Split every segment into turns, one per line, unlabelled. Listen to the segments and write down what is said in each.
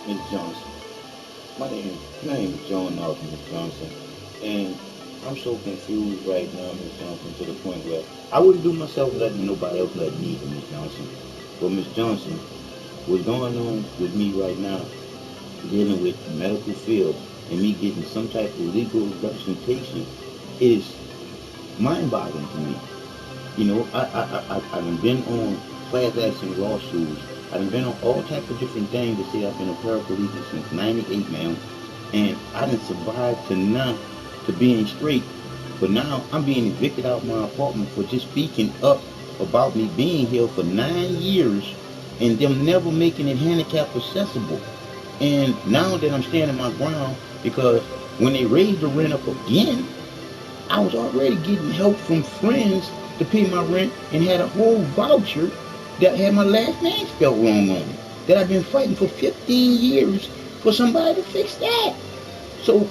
Ms. Johnson. My name is John Norton, Ms. Johnson, and I'm so confused right now, Ms. Johnson, to the point where I wouldn't do myself letting nobody else let me, Ms. Johnson. But Ms. Johnson, what's going on with me right now, dealing with the medical field and me getting some type of legal representation, is mind-boggling to me. I've been on class action lawsuits. I've been on all types of different things to say I've been a paraplegic since '98, man. And I didn't survive to now to being straight. But now I'm being evicted out of my apartment for just speaking up about me being here for 9 years and them never making it handicap accessible. And now that I'm standing my ground, because when they raised the rent up again, I was already getting help from friends to pay my rent and had a whole voucher that had my last name spelled wrong on it. That I've been fighting for 15 years for somebody to fix that. So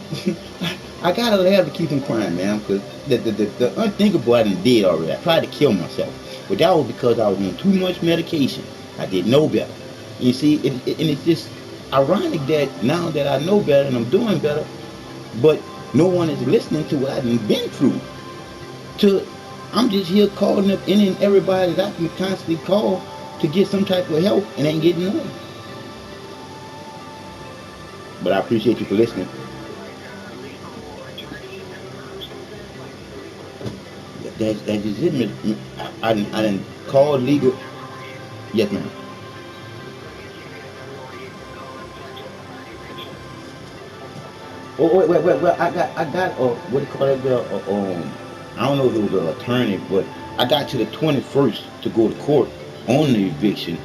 I gotta laugh to keep from crying, man, because the unthinkable I done did already. I tried to kill myself, but that was because I was on too much medication. I did know better. You see, and it's just ironic that now that I know better and I'm doing better, but no one is listening to what I've been through. To I'm just here calling up any and everybody that I can constantly call to get some type of help and ain't getting none. But I appreciate you for listening. That's just it. I didn't call legal. Yes, ma'am. Oh, wait. I got. What do you call that girl? I don't know if it was an attorney, but I got to the 21st to go to court on the eviction.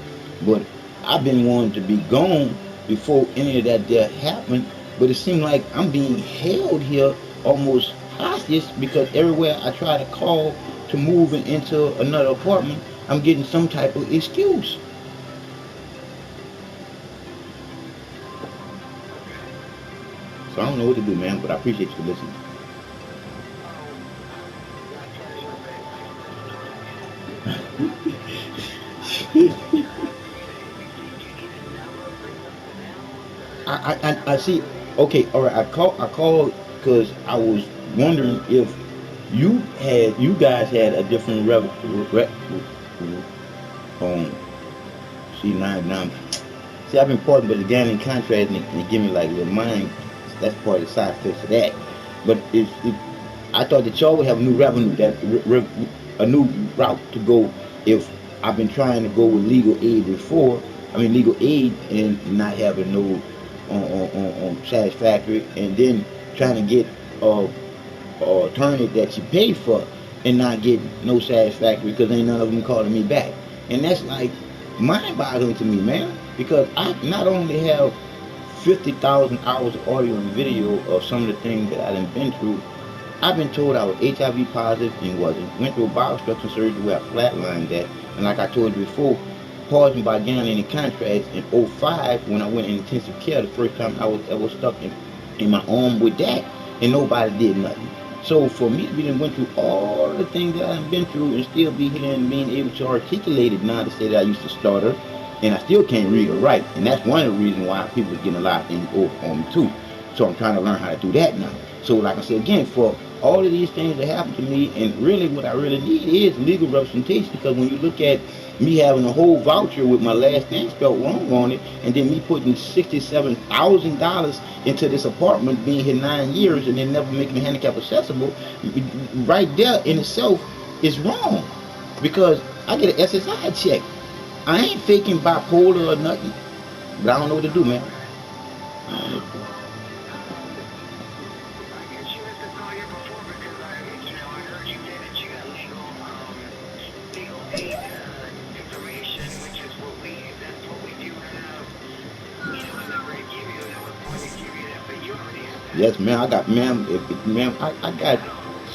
But I've been wanting to be gone before any of that there happened. But it seemed like I'm being held here almost hostage because everywhere I try to call to move into another apartment, I'm getting some type of excuse. So I don't know what to do, man. But I appreciate you for listening. I see. Okay, all right. I called because I was wondering if you guys had a different um see now see I've been part but the gambling contract and give me like a little mind. That's part of the side effects of that. But I thought that y'all would have a new revenue that a new route to go if I've been trying to go with legal aid before. I mean legal aid and not having no satisfactory, and then trying to get attorney that you pay for and not get no satisfactory because ain't none of them calling me back. And that's like mind-boggling to me, man, because I not only have 50,000 hours of audio and video of some of the things that I've been through. I've been told I was HIV positive and wasn't. Went through a biostructure surgery where I flatlined that. And like I told you before, pausing by gambling in contracts in '05 when I went in intensive care the first time I was stuck in my arm with that and nobody did nothing. So for me to be went through all the things that I've been through and still be here and being able to articulate it now to say that I used to stutter and I still can't read or write. And that's one of the reasons why people are getting a lot of things over on me too. So I'm trying to learn how to do that now. So like I said again, for all of these things that happen to me, and really what I really need is legal representation because when you look at me having a whole voucher with my last name spelled wrong on it, and then me putting $67,000 into this apartment, being here 9 years, and then never making it handicap accessible, right there in itself is wrong because I get an SSI check. I ain't faking bipolar or nothing, but I don't know what to do, man. I don't know what to do. Yes, ma'am. I got, ma'am. Ma'am, I got.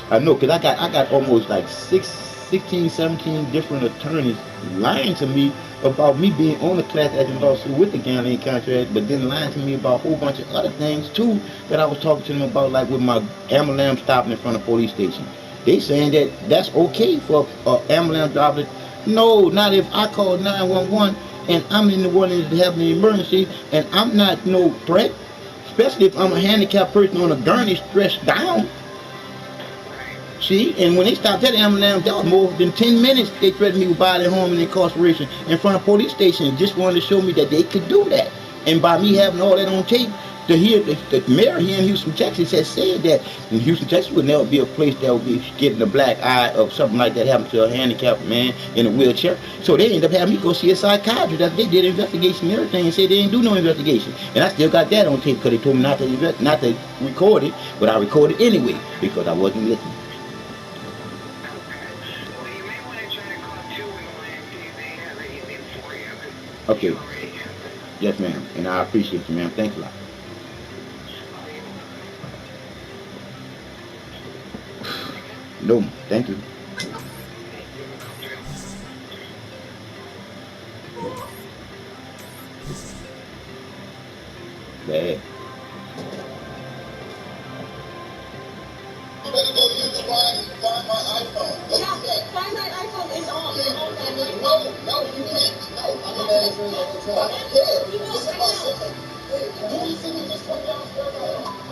I know, cause I got almost like 16, 17 different attorneys lying to me about me being on a class action lawsuit with the gambling contract, but then lying to me about a whole bunch of other things too that I was talking to them about, like with my ambulance stopping in front of police station. They saying that that's okay for ambulance driver. No, not if I call 911 and I'm in the one that have an emergency, and I'm not no threat, especially if I'm a handicapped person on a gurney stretched down. See, and when they stopped that ambulance, that was more than 10 minutes. They threatened me with bodily harm and incarceration in front of police station. Just wanted to show me that they could do that. And by me having all that on tape, to hear the mayor here in Houston, Texas, has said that in Houston, Texas would never be a place that would be getting the black eye of something like that happen to a handicapped man in a wheelchair. So they ended up having me go see a psychiatrist after they did an investigation and everything and said they didn't do no investigation. And I still got that on tape because they told me not to record it, but I recorded anyway because I wasn't listening. Okay. Yes, ma'am. And I appreciate you, ma'am. Thanks a lot. No, thank you. Bad. Find my iPhone. Yeah, find my iPhone is on. No, no, you can't. No, I'm not going to I don't care. This is my sister. Do you see me just come downstairs?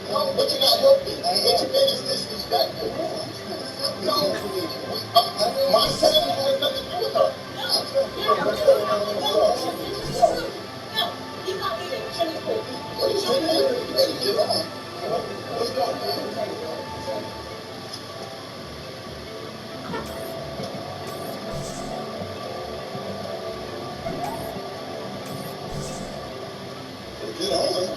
No, but you're not helping. What you did is disrespectful. No, my son has nothing to do with her. No, he's not leaving. Shouldn't he? What are you saying? You better get on. What's going on? Get on.